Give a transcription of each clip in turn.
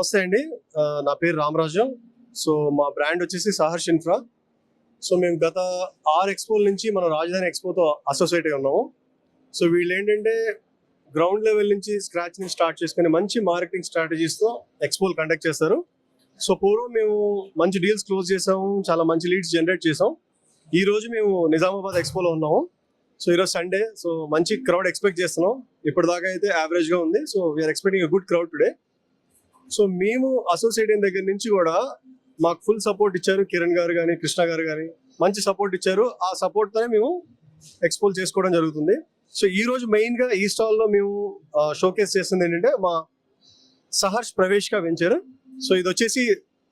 నమస్తే అండి. నా పేరు రామరాజు. సో మా బ్రాండ్ వచ్చేసి సహర్ష్ ఇన్ఫ్రా. సో మేము గత 6 ఎక్స్పోల నుంచి మన రాజధాని ఎక్స్పోతో అసోసియేట్ అయి ఉన్నాము. సో వీళ్ళు ఏంటంటే గ్రౌండ్ లెవెల్ నుంచి స్క్రాచ్ నుంచి స్టార్ట్ చేసుకుని మంచి మార్కెటింగ్ స్ట్రాటజీస్తో ఎక్స్పోలు కండక్ట్ చేస్తారు. సో పూర్వం మేము మంచి డీల్స్ క్లోజ్ చేసాము, చాలా మంచి లీడ్స్ జనరేట్ చేసాం. ఈ రోజు మేము నిజామాబాద్ ఎక్స్పోలో ఉన్నాము. సో ఈరోజు సండే, సో మంచి క్రౌడ్ ఎక్స్పెక్ట్ చేస్తున్నాం. ఇప్పటిదాకా అయితే యావరేజ్గా ఉంది. So we're expecting good crowd today. So మేము అసోసియేట్ అయిన దగ్గర నుంచి కూడా మాకు ఫుల్ సపోర్ట్ ఇచ్చారు. కిరణ్ గారు కానీ, కృష్ణ గారు కానీ మంచి సపోర్ట్ ఇచ్చారు. ఆ సపోర్ట్తోనే మేము ఎక్స్పోల్ చేసుకోవడం జరుగుతుంది. సో ఈ రోజు మెయిన్గా ఈ స్టాల్లో మేము షోకేస్ చేస్తుంది ఏంటంటే మా సహర్ష్ ప్రవేశిక వెంచర్. సో ఇది వచ్చేసి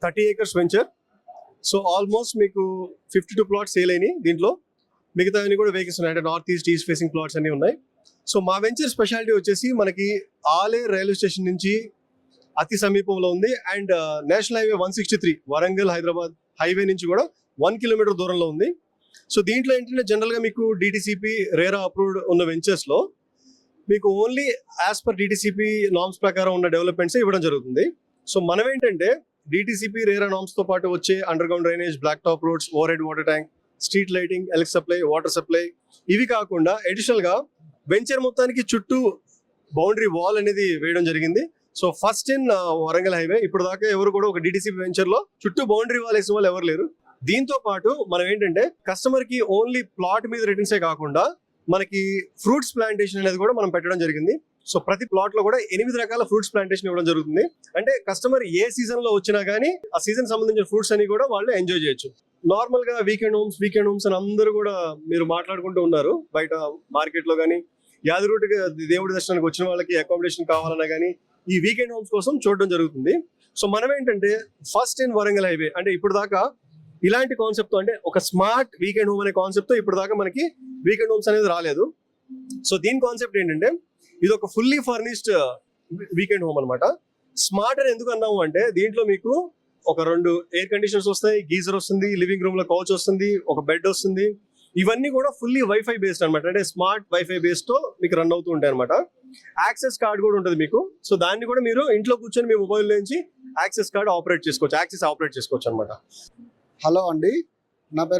30 acres వెంచర్. సో ఆల్మోస్ట్ మీకు 52 plots సేల్ అయినాయి. దీంట్లో మిగతా కూడా వేకెన్స్ ఉన్నాయి, అంటే నార్త్ ఈస్ట్ ఫేసింగ్ ప్లాట్స్ అన్ని ఉన్నాయి. సో మా వెంచర్ స్పెషాలిటీ వచ్చేసి మనకి ఆలే రైల్వే స్టేషన్ నుంచి అతి సమీపంలో ఉంది. And national highway 163 Warangal Hyderabad highway నుంచి కూడా 1 kilometer దూరంలో ఉంది. సో దీంట్లో ఏంటంటే జనరల్గా మీకు డిటిసిపి రేరా అప్రూవ్డ్ ఉన్న వెంచర్స్లో మీకు only as per DTCP norms ప్రకారం ఉన్న డెవలప్మెంట్స్ ఇవ్వడం జరుగుతుంది. సో మనం ఏంటంటే డిటిసిపి రేరా నామ్స్తో పాటు వచ్చే underground drainage, black top roads, overhead water tank, street lighting, electric supply, water supply, ఇవి కాకుండా అడిషనల్గా వెంచర్ మొత్తానికి చుట్టూ బౌండరీ వాల్ అనేది వేయడం జరిగింది. So first in Warangal highway. ఇప్పుడు దాకా ఎవరు కూడా ఒక డిటిసిపి వెంచర్ లో చుట్టూ బౌండరీ వాల్ వేసిన వాళ్ళు ఎవరు లేరు. దీంతో పాటు మనం ఏంటంటే కస్టమర్ కి ఓన్లీ ప్లాట్ మీద రిటర్న్సే కాకుండా మనకి ఫ్రూట్స్ ప్లాంటేషన్ అనేది కూడా మనం పెట్టడం జరిగింది. సో ప్రతి ప్లాట్ లో కూడా 8 రకాల ఫ్రూట్స్ ప్లాంటేషన్ ఇవ్వడం జరుగుతుంది. అంటే కస్టమర్ ఏ సీజన్ లో వచ్చినా గానీ ఆ సీజన్ సంబంధించిన ఫ్రూట్స్ అని కూడా వాళ్ళు ఎంజాయ్ చేయొచ్చు. నార్మల్ గా వీకెండ్ హోమ్స్ అని అందరూ కూడా మీరు మాట్లాడుకుంటూ ఉన్నారు బయట మార్కెట్ లో కానీ. యాదగిరిగుట్టకి దేవుడి దర్శనానికి వచ్చిన వాళ్ళకి అకామిడేషన్ కావాలన్నా కానీ ఈ వీకెండ్ హోమ్స్ కోసం చూడడం జరుగుతుంది. సో మనం ఏంటంటే ఫస్ట్ ఇన్ వరంగల్ హైవే, అంటే ఇప్పుడు దాకా ఇలాంటి కాన్సెప్ట్, అంటే ఒక స్మార్ట్ వీకెండ్ హోమ్ అనే కాన్సెప్ట్ ఇప్పుడు దాకా మనకి వీకెండ్ హోమ్స్ అనేది రాలేదు. సో దీని కాన్సెప్ట్ ఏంటంటే ఇది ఒక ఫుల్లీ ఫర్నిష్డ్ వీకెండ్ హోమ్ అనమాట. స్మార్ట్ అని ఎందుకు అన్నాము అంటే దీంట్లో మీకు ఒక 2 ఎయిర్ కండిషనర్స్ వస్తాయి, గీజర్ వస్తుంది, లివింగ్ రూమ్ లో కౌచ్ వస్తుంది, ఒక బెడ్ వస్తుంది. ఇవన్నీ కూడా ఫుల్లీ వైఫై బేస్డ్ అనమాట. అంటే స్మార్ట్ వైఫై బేస్డ్ తో మీకు రన్ అవుతూ ఉంటాయి అనమాట. యాక్సెస్ కార్డ్ కూడా ఉంటుంది మీకు. సో దాన్ని కూడా మీరు ఇంట్లో కూర్చొని మీ మొబైల్ నుంచి యాక్సెస్ కార్డ్ ఆపరేట్ చేసుకోవచ్చు, యాక్సెస్ ఆపరేట్ చేసుకోవచ్చు అనమాట. హలో అండి, నా పేరు